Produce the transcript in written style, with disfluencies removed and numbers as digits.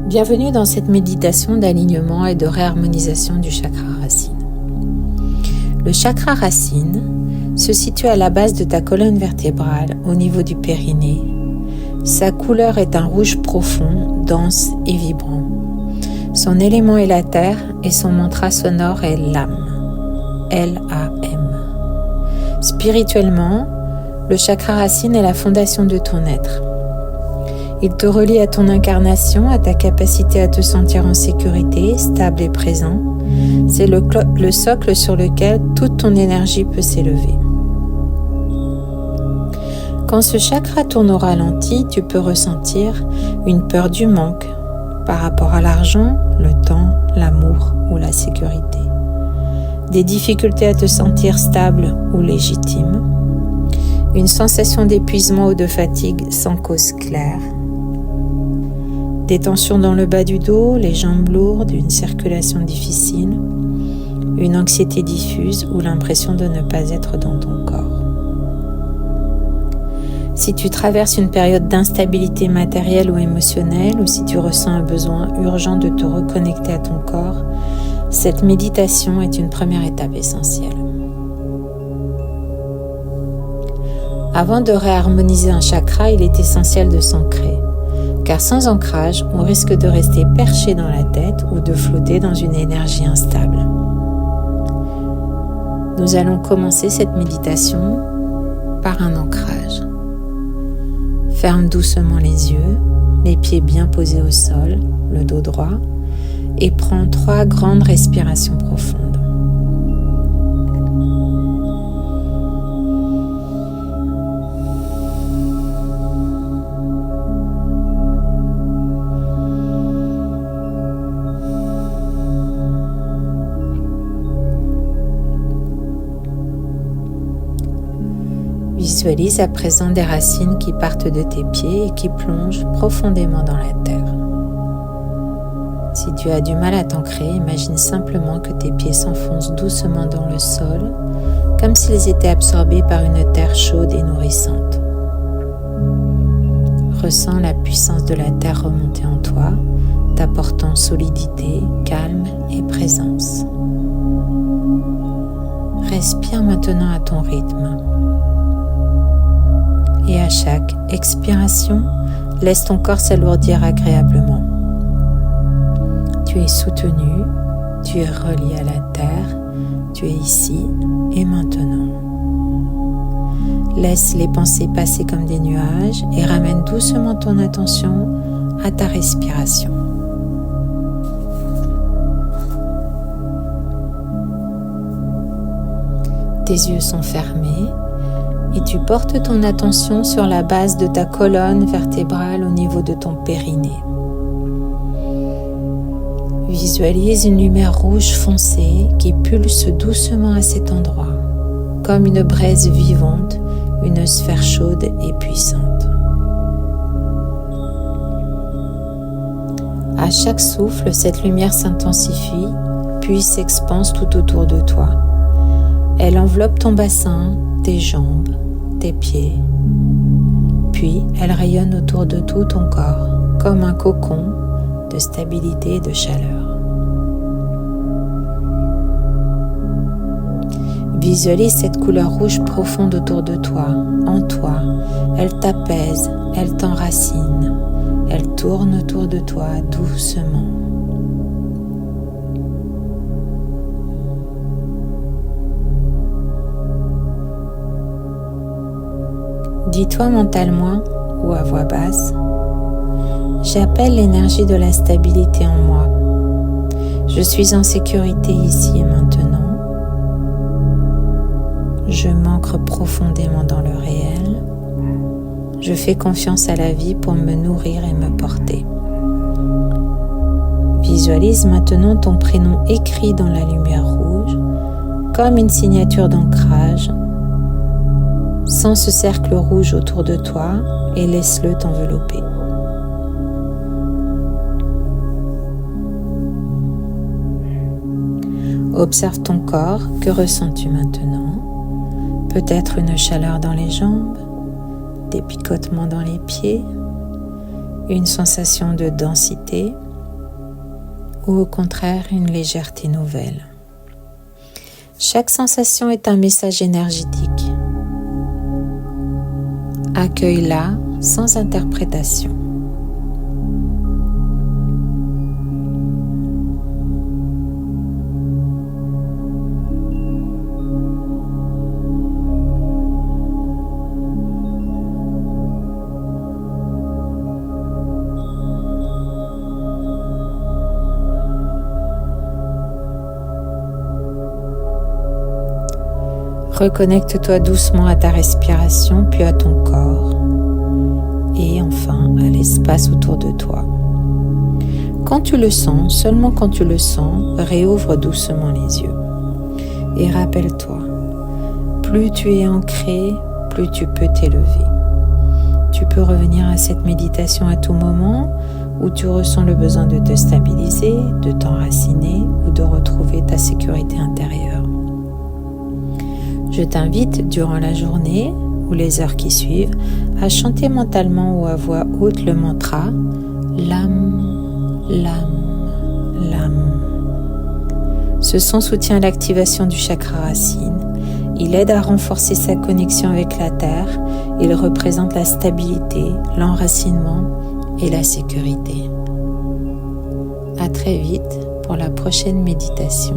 Bienvenue dans cette méditation d'alignement et de réharmonisation du chakra racine. Le chakra racine se situe à la base de ta colonne vertébrale, au niveau du périnée. Sa couleur est un rouge profond, dense et vibrant. Son élément est la terre et son mantra sonore est l'âme. L-A-M. Spirituellement, le chakra racine est la fondation de ton être. Il te relie à ton incarnation, à ta capacité à te sentir en sécurité, stable et présent. C'est le socle sur lequel toute ton énergie peut s'élever. Quand ce chakra tourne au ralenti, tu peux ressentir une peur du manque par rapport à l'argent, le temps, l'amour ou la sécurité. Des difficultés à te sentir stable ou légitime. Une sensation d'épuisement ou de fatigue sans cause claire. Des tensions dans le bas du dos, les jambes lourdes, une circulation difficile, une anxiété diffuse ou l'impression de ne pas être dans ton corps. Si tu traverses une période d'instabilité matérielle ou émotionnelle, ou si tu ressens un besoin urgent de te reconnecter à ton corps, cette méditation est une première étape essentielle. Avant de réharmoniser un chakra, il est essentiel de s'ancrer. Car sans ancrage, on risque de rester perché dans la tête ou de flotter dans une énergie instable. Nous allons commencer cette méditation par un ancrage. Ferme doucement les yeux, les pieds bien posés au sol, le dos droit, et prends 3 grandes respirations profondes. Visualise à présent des racines qui partent de tes pieds et qui plongent profondément dans la terre. Si tu as du mal à t'ancrer, imagine simplement que tes pieds s'enfoncent doucement dans le sol, comme s'ils étaient absorbés par une terre chaude et nourrissante. Ressens la puissance de la terre remonter en toi, t'apportant solidité, calme et présence. Respire maintenant à ton rythme. Et à chaque expiration, laisse ton corps s'alourdir agréablement. Tu es soutenu, tu es relié à la terre, tu es ici et maintenant. Laisse les pensées passer comme des nuages et ramène doucement ton attention à ta respiration. Tes yeux sont fermés. Et tu portes ton attention sur la base de ta colonne vertébrale au niveau de ton périnée. Visualise une lumière rouge foncée qui pulse doucement à cet endroit, comme une braise vivante, une sphère chaude et puissante. À chaque souffle, cette lumière s'intensifie, puis s'expanse tout autour de toi. Elle enveloppe ton bassin, tes jambes, tes pieds, puis elle rayonne autour de tout ton corps, comme un cocon de stabilité et de chaleur. Visualise cette couleur rouge profonde autour de toi, en toi. Elle t'apaise, elle t'enracine, elle tourne autour de toi doucement. Dis-toi mentalement ou à voix basse, j'appelle l'énergie de la stabilité en moi. Je suis en sécurité ici et maintenant. Je m'ancre profondément dans le réel. Je fais confiance à la vie pour me nourrir et me porter. Visualise maintenant ton prénom écrit dans la lumière rouge, comme une signature d'ancrage. Sens ce cercle rouge autour de toi et laisse-le t'envelopper. Observe ton corps, que ressens-tu maintenant? Peut-être une chaleur dans les jambes, des picotements dans les pieds, une sensation de densité ou au contraire une légèreté nouvelle. Chaque sensation est un message énergétique. Accueille-la sans interprétation. Reconnecte-toi doucement à ta respiration, puis à ton corps, et enfin à l'espace autour de toi. Quand tu le sens, seulement quand tu le sens, réouvre doucement les yeux. Et rappelle-toi, plus tu es ancré, plus tu peux t'élever. Tu peux revenir à cette méditation à tout moment où tu ressens le besoin de te stabiliser, de t'enraciner ou de retrouver ta sécurité intérieure. Je t'invite durant la journée ou les heures qui suivent à chanter mentalement ou à voix haute le mantra Lam, Lam, Lam. Ce son soutient l'activation du chakra racine. Il aide à renforcer sa connexion avec la terre. Il représente la stabilité, l'enracinement et la sécurité. À très vite pour la prochaine méditation.